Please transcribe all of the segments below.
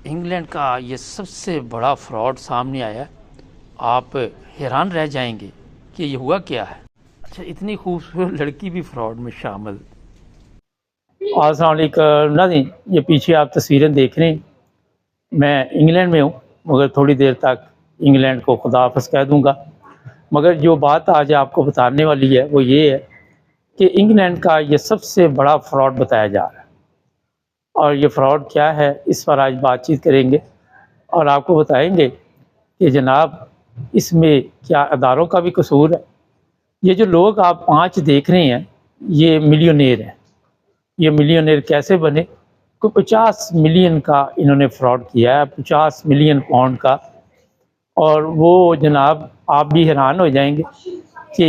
England کا یہ سب سے بڑا فراڈ سامنے آیا ہے۔ آپ حیران رہ جائیں گے کہ یہ ہوا کیا ہے۔ اچھا، اتنی خوبصورت لڑکی بھی فراڈ میں شامل۔ السلام علیکم ناظرین، یہ پیچھے آپ تصویریں دیکھ رہے ہیں، میں انگلینڈ میں ہوں، مگر تھوڑی دیر تک انگلینڈ کو خدا حافظ کہہ دوں گا۔ مگر جو بات آج آپ کو بتانے والی ہے وہ یہ ہے کہ انگلینڈ کا یہ سب سے بڑا فراڈ بتایا جا رہا ہے، اور یہ فراڈ کیا ہے اس پر آج بات چیت کریں گے، اور آپ کو بتائیں گے کہ جناب اس میں کیا اداروں کا بھی قصور ہے۔ یہ جو لوگ آپ 5 دیکھ رہے ہیں یہ ملینئر ہیں۔ یہ ملینئر کیسے بنے؟ کوئی 50 ملین کا انہوں نے فراڈ کیا ہے، 50 ملین پاؤنڈ کا، اور وہ جناب آپ بھی حیران ہو جائیں گے کہ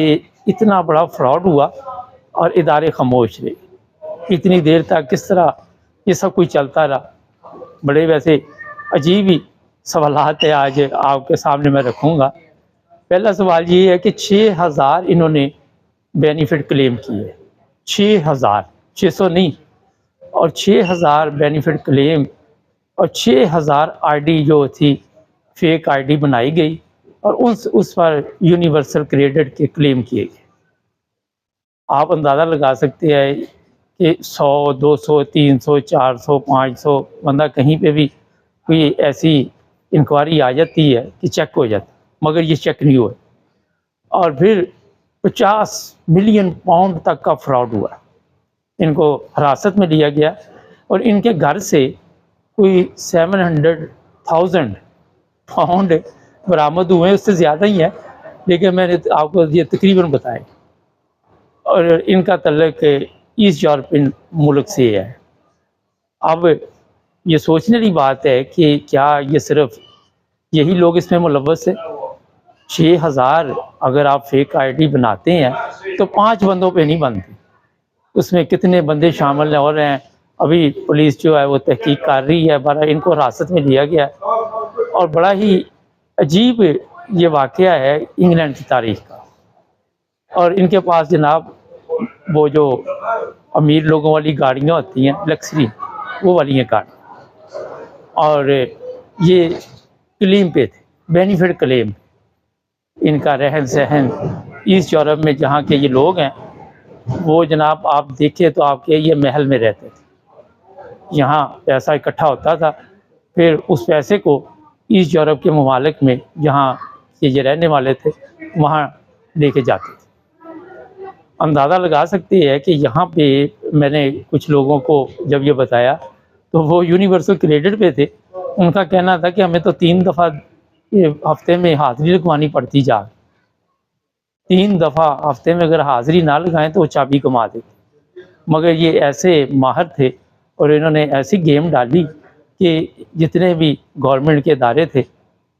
اتنا بڑا فراڈ ہوا اور ادارے خاموش رہے۔ اتنی دیر تک کس طرح یہ سب کچھ چلتا رہا؟ بڑے ویسے عجیب ہی سوالات ہے آج آپ کے سامنے میں رکھوں گا۔ پہلا سوال یہ ہے کہ 6000 انہوں نے بینیفٹ کلیم کیے، 6000، 600 نہیں، اور 6000 بینیفٹ کلیم، اور 6000 آئی ڈی جو تھی فیک آئی ڈی بنائی گئی، اور اس پر یونیورسل کریڈٹ کے کلیم کیے گئے۔ آپ اندازہ لگا سکتے ہیں کہ 100، 200، 300، 400، 500 بندہ کہیں پہ بھی کوئی ایسی انکوائری آ جاتی ہے کہ چیک ہو جاتا، مگر یہ چیک نہیں ہوا، اور پھر 50 ملین پاؤنڈ تک کا فراڈ ہوا۔ ان کو حراست میں لیا گیا اور ان کے گھر سے کوئی 700,000 پاؤنڈ برآمد ہوئے، اس سے زیادہ ہی ہے، لیکن میں نے آپ کو یہ تقریباً بتایا، اور ان کا تعلق ایسٹ یورپین ملک سے ہے۔ اب یہ سوچنے کی بات ہے کہ کیا یہ صرف یہی لوگ اس میں ملوث ہیں؟ 6000 اگر آپ فیک آئی ڈی بناتے ہیں تو 5 بندوں پہ نہیں بنتے، اس میں کتنے بندے شامل ہو رہے ہیں۔ ابھی پولیس جو ہے وہ تحقیق کر رہی ہے، بارہ ان کو حراست میں لیا گیا ہے، اور بڑا ہی عجیب یہ واقعہ ہے انگلینڈ کی تاریخ کا۔ اور ان کے پاس جناب وہ جو امیر لوگوں والی گاڑیاں ہوتی ہیں لکسری، وہ والی ہیں گاڑی، اور یہ کلیم پہ تھے، بینیفٹ کلیم۔ ان کا رہن سہن ایسٹ یورپ میں جہاں کے یہ لوگ ہیں وہ جناب آپ دیکھیں تو آپ کے یہ محل میں رہتے تھے، یہاں پیسہ اکٹھا ہوتا تھا، پھر اس پیسے کو ایسٹ یورپ کے ممالک میں جہاں یہ رہنے والے تھے وہاں لے کے جاتے تھے۔ اندازہ لگا سکتے ہیں کہ یہاں پہ میں نے کچھ لوگوں کو جب یہ بتایا تو وہ یونیورسل کریڈٹ پہ تھے، ان کا کہنا تھا کہ ہمیں تو 3 دفعہ ہفتے میں حاضری لگوانی پڑتی، 3 دفعہ ہفتے میں اگر حاضری نہ لگائیں تو وہ چابی کما دیتے۔ مگر یہ ایسے ماہر تھے اور انہوں نے ایسی گیم ڈالی کہ جتنے بھی گورنمنٹ کے ادارے تھے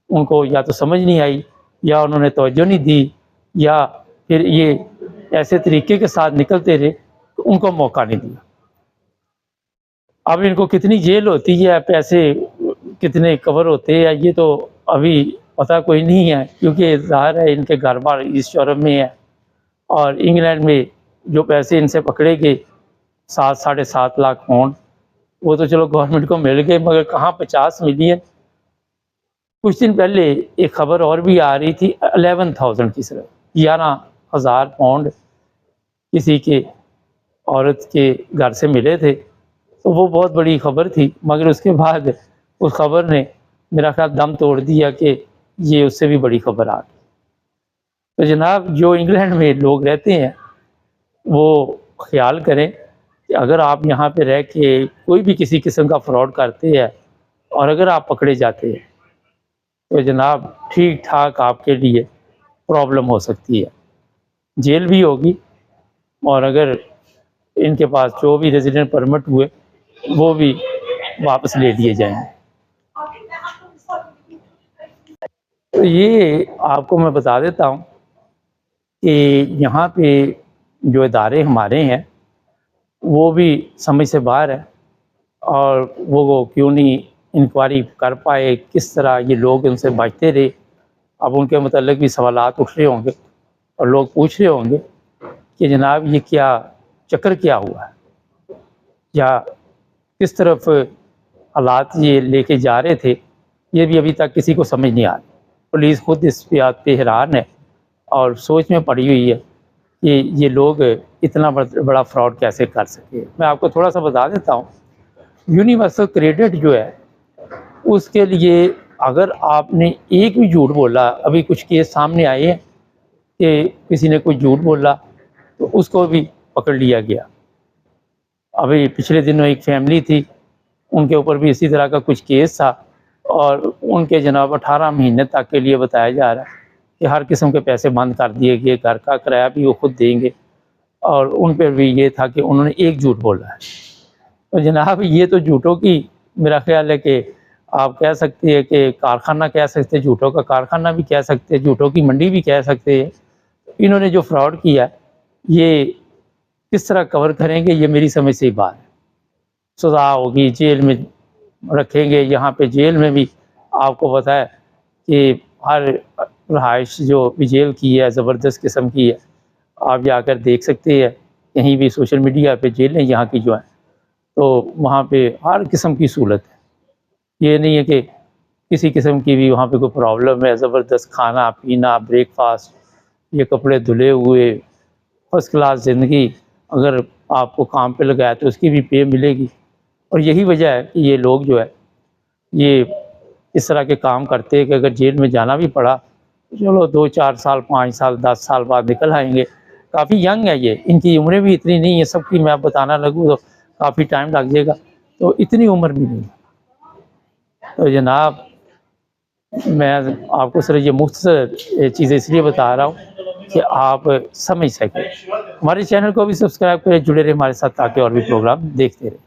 ان کو یا تو سمجھ نہیں آئی، یا انہوں نے توجہ نہیں دی، یا پھر یہ ایسے طریقے کے ساتھ نکلتے رہے تو ان کو موقع نہیں دیا۔ اب ان کو کتنی جیل ہوتی ہے، پیسے کتنے کور ہوتے ہیں، یہ تو ابھی پتہ کوئی نہیں ہے، کیونکہ ظاہر ہے ان کے گھر بار ایسٹ یورپ میں ہے، اور انگلینڈ میں جو پیسے ان سے پکڑے گئے 7-7.5 لاکھ پاؤنڈ، وہ تو چلو گورنمنٹ کو مل گئے، مگر کہاں 50 ملین۔ کچھ دن پہلے ایک خبر اور بھی آ رہی تھی 11,000 کی، صرف 11,000 پاؤنڈ کسی کے عورت کے گھر سے ملے تھے، تو وہ بہت بڑی خبر تھی، مگر اس کے بعد اس خبر نے میرا خیال دم توڑ دیا کہ یہ اس سے بھی بڑی خبر آ گئی۔ تو جناب جو انگلینڈ میں لوگ رہتے ہیں وہ خیال کریں کہ اگر آپ یہاں پہ رہ کے کوئی بھی کسی قسم کا فراڈ کرتے ہیں اور اگر آپ پکڑے جاتے ہیں تو جناب ٹھیک ٹھاک آپ کے لیے پرابلم ہو سکتی ہے، جیل بھی ہوگی، اور اگر ان کے پاس جو بھی ریزیڈنٹ پرمٹ ہوئے وہ بھی واپس لے لیے جائیں گے۔ تو یہ آپ کو میں بتا دیتا ہوں کہ یہاں پہ جو ادارے ہمارے ہیں وہ بھی سمجھ سے باہر ہے، اور وہ کیوں نہیں انکوائری کر پائے، کس طرح یہ لوگ ان سے بچتے رہے۔ اب ان کے متعلق بھی سوالات اٹھ رہے ہوں گے اور لوگ پوچھ رہے ہوں گے کہ جناب یہ کیا چکر کیا ہوا ہے، یا کس طرف حالات یہ لے کے جا رہے تھے یہ بھی ابھی تک کسی کو سمجھ نہیں آ رہی۔ پولیس خود اس بات پہ حیران ہے اور سوچ میں پڑی ہوئی ہے کہ یہ لوگ اتنا بڑا فراڈ کیسے کر سکے۔ میں آپ کو تھوڑا سا بتا دیتا ہوں، یونیورسل کریڈٹ جو ہے اس کے لیے اگر آپ نے ایک بھی جھوٹ بولا، ابھی کچھ کیس سامنے آئے ہیں کہ کسی نے کوئی جھوٹ بولا تو اس کو بھی پکڑ لیا گیا۔ ابھی پچھلے دنوں ایک فیملی تھی، ان کے اوپر بھی اسی طرح کا کچھ کیس تھا اور ان کے جناب 18 مہینے تک کے لیے بتایا جا رہا ہے کہ ہر قسم کے پیسے بند کر دیے گئے، گھر کا کرایہ بھی وہ خود دیں گے، اور ان پہ بھی یہ تھا کہ انہوں نے ایک جھوٹ بولا ہے۔ تو جناب یہ تو جھوٹوں کی میرا خیال ہے کہ آپ کہہ سکتے ہیں کہ کارخانہ کہہ سکتے ہیں، جھوٹوں کا کارخانہ بھی کہہ سکتے ہیں، جھوٹوں کی منڈی بھی کہہ سکتے ہیں۔ انہوں نے جو فراڈ کیا ہے یہ کس طرح کور کریں گے، یہ میری سمجھ سے بات ہے۔ سزا ہوگی، جیل میں رکھیں گے۔ یہاں پہ جیل میں بھی آپ کو پتہ ہے کہ ہر رہائش جو بھی جیل کی ہے زبردست قسم کی ہے، آپ جا کر دیکھ سکتے ہیں کہیں بھی سوشل میڈیا پہ جیلیں یہاں کی جو ہیں، تو وہاں پہ ہر قسم کی سہولت ہے۔ یہ نہیں ہے کہ کسی قسم کی بھی وہاں پہ کوئی پرابلم ہے، زبردست کھانا پینا، بریک فاسٹ، یہ کپڑے دھلے ہوئے، فرسٹ کلاس زندگی۔ اگر آپ کو کام پہ لگایا تو اس کی بھی پے ملے گی۔ اور یہی وجہ ہے کہ یہ لوگ جو ہے یہ اس طرح کے کام کرتے ہیں کہ اگر جیل میں جانا بھی پڑا چلو 2 4 سال 5 سال 10 سال بعد نکل آئیں گے۔ کافی ینگ ہے یہ، ان کی عمریں بھی اتنی نہیں ہیں، سب کی میں بتانا لگوں تو کافی ٹائم لگ جائے گا، تو اتنی عمر بھی نہیں۔ تو جناب میں آپ کو صرف یہ مختصر چیزیں اس لیے بتا رہا ہوں کہ آپ سمجھ سکیں۔ ہمارے چینل کو بھی سبسکرائب کریں، جڑے رہے ہمارے ساتھ تاکہ اور بھی پروگرام دیکھتے رہیں۔